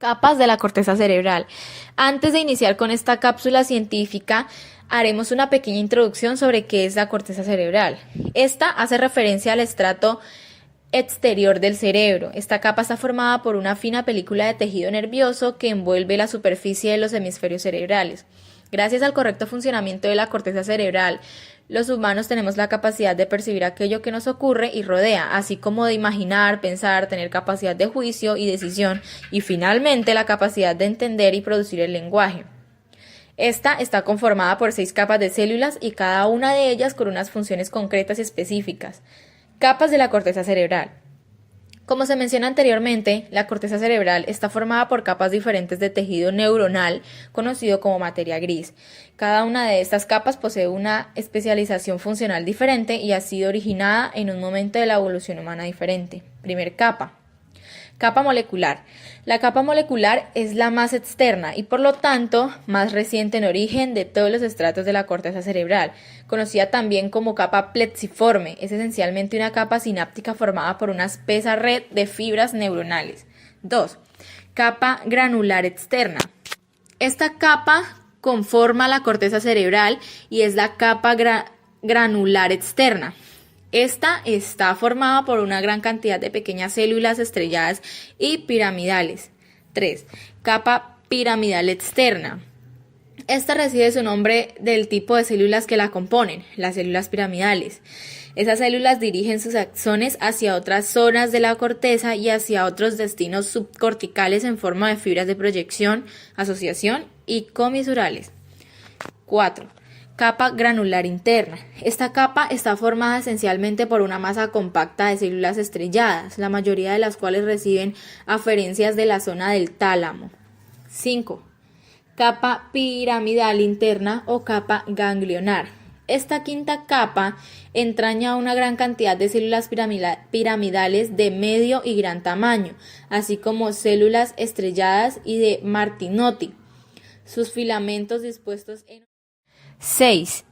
Capas de la corteza cerebral. Antes de iniciar con esta cápsula científica, haremos una pequeña introducción sobre qué es la corteza cerebral. Esta hace referencia al estrato exterior del cerebro. Esta capa está formada por una fina película de tejido nervioso que envuelve la superficie de los hemisferios cerebrales. Gracias al correcto funcionamiento de la corteza cerebral, los humanos tenemos la capacidad de percibir aquello que nos ocurre y rodea, así como de imaginar, pensar, tener capacidad de juicio y decisión, y finalmente la capacidad de entender y producir el lenguaje. Esta está conformada por 6 capas de células y cada una de ellas con unas funciones concretas y específicas. Capas de la corteza cerebral. Como se menciona anteriormente, la corteza cerebral está formada por capas diferentes de tejido neuronal, conocido como materia gris. Cada una de estas capas posee una especialización funcional diferente y ha sido originada en un momento de la evolución humana diferente. Primer capa. Capa molecular. La capa molecular es la más externa y por lo tanto más reciente en origen de todos los estratos de la corteza cerebral, conocida también como capa plexiforme. Es esencialmente una capa sináptica formada por una espesa red de fibras neuronales. 2. Capa granular externa. Esta capa conforma la corteza cerebral y es la capa granular externa. Esta está formada por una gran cantidad de pequeñas células estrelladas y piramidales. 3. Capa piramidal externa. Esta recibe su nombre del tipo de células que la componen, las células piramidales. Esas células dirigen sus axones hacia otras zonas de la corteza y hacia otros destinos subcorticales en forma de fibras de proyección, asociación y comisurales. 4. Capa granular interna. Esta capa está formada esencialmente por una masa compacta de células estrelladas, la mayoría de las cuales reciben aferencias de la zona del tálamo. 5. Capa piramidal interna o capa ganglionar. Esta quinta capa entraña una gran cantidad de células piramidales de medio y gran tamaño, así como células estrelladas y de Martinotti. Sus filamentos dispuestos en 6.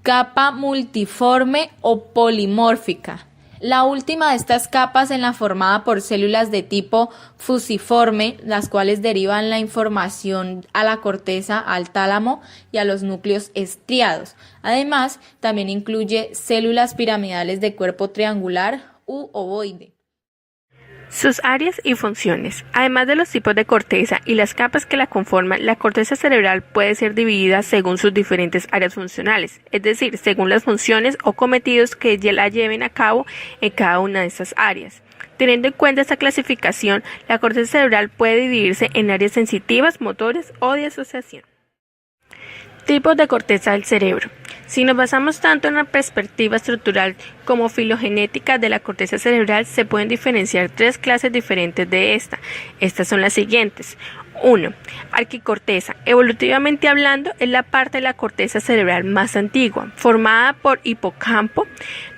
Capa multiforme o polimórfica. La última de estas capas es la formada por células de tipo fusiforme, las cuales derivan la información a la corteza, al tálamo y a los núcleos estriados. Además, también incluye células piramidales de cuerpo triangular u ovoide. Sus áreas y funciones. Además de los tipos de corteza y las capas que la conforman, la corteza cerebral puede ser dividida según sus diferentes áreas funcionales, es decir, según las funciones o cometidos que la lleven a cabo en cada una de estas áreas. Teniendo en cuenta esta clasificación, la corteza cerebral puede dividirse en áreas sensitivas, motores o de asociación. Tipos de corteza del cerebro. Si nos basamos tanto en la perspectiva estructural como filogenética de la corteza cerebral, se pueden diferenciar 3 clases diferentes de esta. Estas son las siguientes. 1. Arquicorteza. Evolutivamente hablando, es la parte de la corteza cerebral más antigua, formada por hipocampo.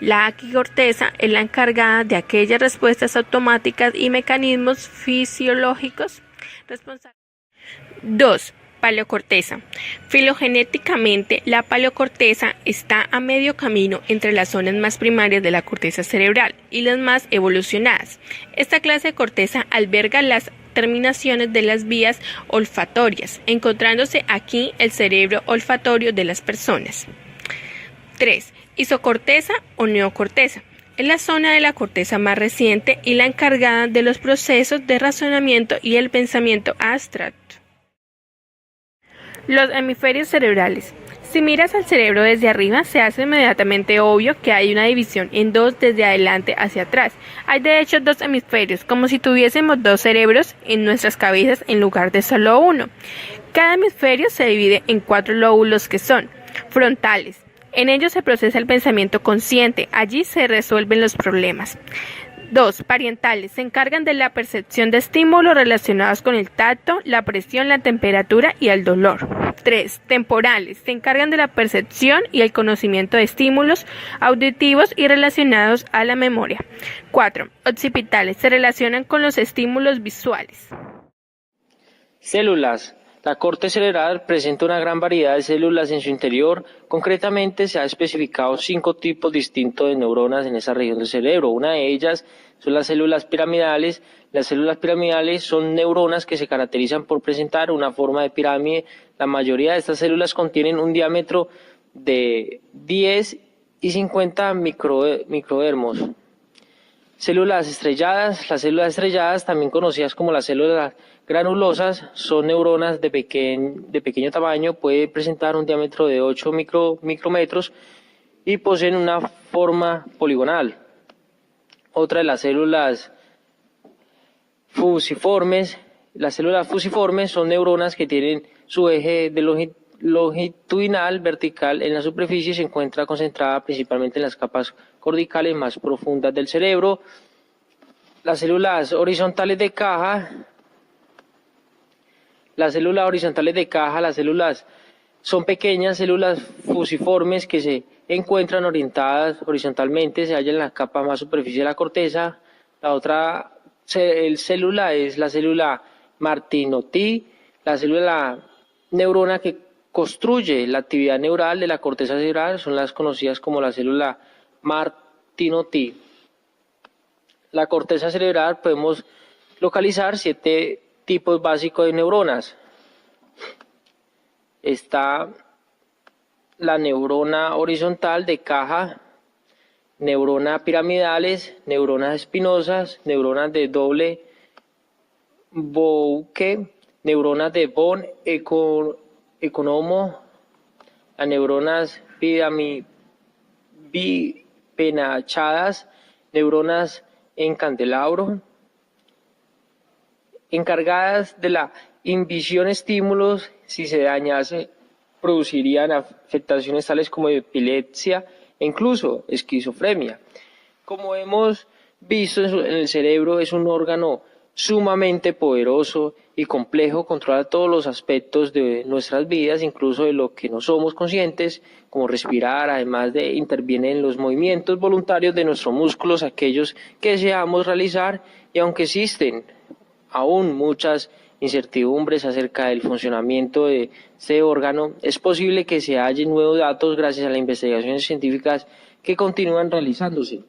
La arquicorteza es la encargada de aquellas respuestas automáticas y mecanismos fisiológicos responsables. 2. Paleocorteza. Filogenéticamente, la paleocorteza está a medio camino entre las zonas más primarias de la corteza cerebral y las más evolucionadas. Esta clase de corteza alberga las terminaciones de las vías olfatorias, encontrándose aquí el cerebro olfatorio de las personas. 3. Isocorteza o neocorteza. Es la zona de la corteza más reciente y la encargada de los procesos de razonamiento y el pensamiento abstracto. Los hemisferios cerebrales. Si miras al cerebro desde arriba, se hace inmediatamente obvio que hay una división en 2 desde adelante hacia atrás. Hay de hecho 2 hemisferios, como si tuviésemos 2 cerebros en nuestras cabezas en lugar de solo uno. Cada hemisferio se divide en 4 lóbulos que son frontales. En ellos se procesa el pensamiento consciente, allí se resuelven los problemas. 2. Parientales. Se encargan de la percepción de estímulos relacionados con el tacto, la presión, la temperatura y el dolor. 3. Temporales. Se encargan de la percepción y el conocimiento de estímulos auditivos y relacionados a la memoria. 4. Occipitales. Se relacionan con los estímulos visuales. Células. La corteza cerebral presenta una gran variedad de células en su interior. Concretamente, se ha especificado 5 tipos distintos de neuronas en esa región del cerebro. Una de ellas son las células piramidales. Las células piramidales son neuronas que se caracterizan por presentar una forma de pirámide. La mayoría de estas células contienen un diámetro de 10 y 50 microdermos. Células estrelladas. Las células estrelladas, también conocidas como las células granulosas, son neuronas de pequeño tamaño, puede presentar un diámetro de 8 micrómetros y poseen una forma poligonal. Otra de las células fusiformes. Las células fusiformes son neuronas que tienen su eje de longitudinal vertical en la superficie y se encuentra concentrada principalmente en las capas corticales más profundas del cerebro. Las células horizontales de caja. Las células horizontales de caja, las células son pequeñas células fusiformes que se encuentran orientadas horizontalmente, se hallan en la capa más superficial de la corteza. La otra célula es la célula Martinotí, la célula neurona que construye la actividad neural de la corteza cerebral, son las conocidas como la célula Martinotí. La corteza cerebral podemos localizar 7 tipos básicos de neuronas. Está la neurona horizontal de caja, neuronas piramidales, neuronas espinosas, neuronas de doble bouquet, neuronas de von Economo, las neuronas bipenachadas, neuronas en candelabro, encargadas de la inhibición de estímulos. Si se dañase, producirían afectaciones tales como epilepsia e incluso esquizofrenia. Como hemos visto, en el cerebro es un órgano sumamente poderoso y complejo, controla todos los aspectos de nuestras vidas, incluso de lo que no somos conscientes, como respirar, además de interviene en los movimientos voluntarios de nuestros músculos, aquellos que deseamos realizar, y aunque existen aún muchas incertidumbres acerca del funcionamiento de este órgano, es posible que se hallen nuevos datos gracias a las investigaciones científicas que continúan realizándose.